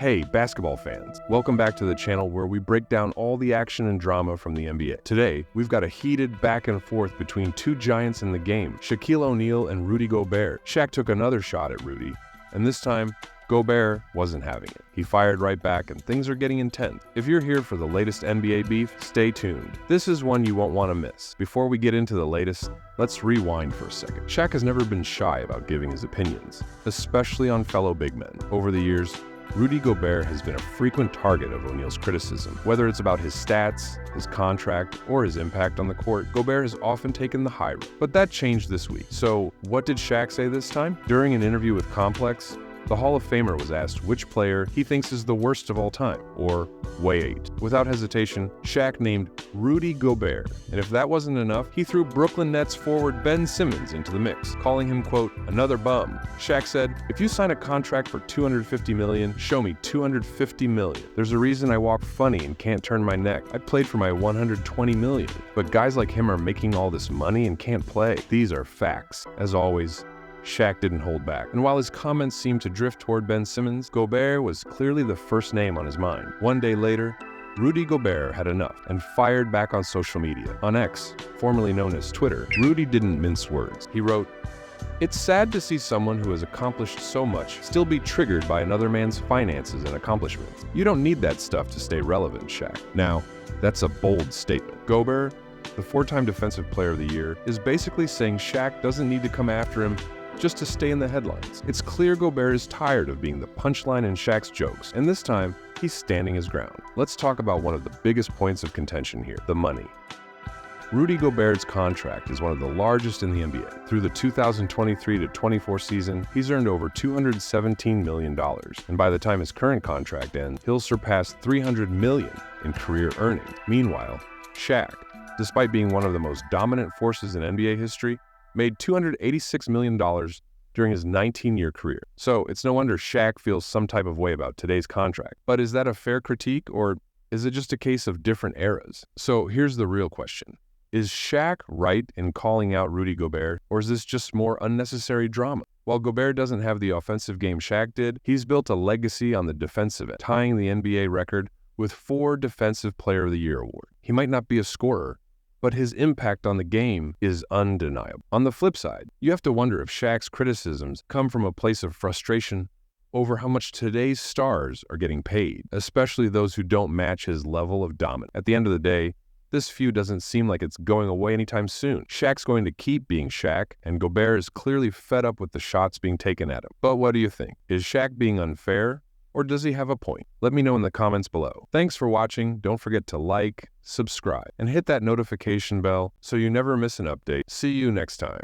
Hey, basketball fans, welcome back to the channel where we break down all the action and drama from the NBA. Today, we've got a heated back and forth between two giants in the game, Shaquille O'Neal and Rudy Gobert. Shaq took another shot at Rudy, and this time, Gobert wasn't having it. He fired right back and things are getting intense. If you're here for the latest NBA beef, stay tuned. This is one you won't want to miss. Before we get into the latest, let's rewind for a second. Shaq has never been shy about giving his opinions, especially on fellow big men. Over the years, Rudy Gobert has been a frequent target of O'Neal's criticism. Whether it's about his stats, his contract, or his impact on the court, Gobert has often taken the high road. But that changed this week. So what did Shaq say this time? During an interview with Complex, the Hall of Famer was asked which player he thinks is the worst of all time, or wait. Without hesitation, Shaq named Rudy Gobert, and if that wasn't enough, he threw Brooklyn Nets forward Ben Simmons into the mix, calling him, quote, another bum. Shaq said, if you sign a contract for $250 million, show me $250 million. There's a reason I walk funny and can't turn my neck. I played for my $120 million, but guys like him are making all this money and can't play. These are facts. As always, Shaq didn't hold back, and while his comments seemed to drift toward Ben Simmons, Gobert was clearly the first name on his mind. One day later, Rudy Gobert had enough and fired back on social media. On X, formerly known as Twitter, Rudy didn't mince words. He wrote, "It's sad to see someone who has accomplished so much still be triggered by another man's finances and accomplishments. You don't need that stuff to stay relevant, Shaq." Now, that's a bold statement. Gobert, the four-time Defensive Player of the Year, is basically saying Shaq doesn't need to come after him just to stay in the headlines. It's clear Gobert is tired of being the punchline in Shaq's jokes, and this time, he's standing his ground. Let's talk about one of the biggest points of contention here, the money. Rudy Gobert's contract is one of the largest in the NBA. Through the 2023-24 season, he's earned over $217 million, and by the time his current contract ends, he'll surpass $300 million in career earnings. Meanwhile, Shaq, despite being one of the most dominant forces in NBA history, made $286 million during his 19-year career. So it's no wonder Shaq feels some type of way about today's contract. But is that a fair critique, or is it just a case of different eras? So here's the real question. Is Shaq right in calling out Rudy Gobert, or is this just more unnecessary drama? While Gobert doesn't have the offensive game Shaq did, he's built a legacy on the defensive end, tying the NBA record with 4 Defensive Player of the Year awards. He might not be a scorer, but his impact on the game is undeniable. On the flip side, you have to wonder if Shaq's criticisms come from a place of frustration over how much today's stars are getting paid, especially those who don't match his level of dominance. At the end of the day, this feud doesn't seem like it's going away anytime soon. Shaq's going to keep being Shaq, and Gobert is clearly fed up with the shots being taken at him. But what do you think? Is Shaq being unfair? Or does he have a point? Let me know in the comments below. Thanks for watching. Don't forget to like, subscribe, and hit that notification bell so you never miss an update. See you next time.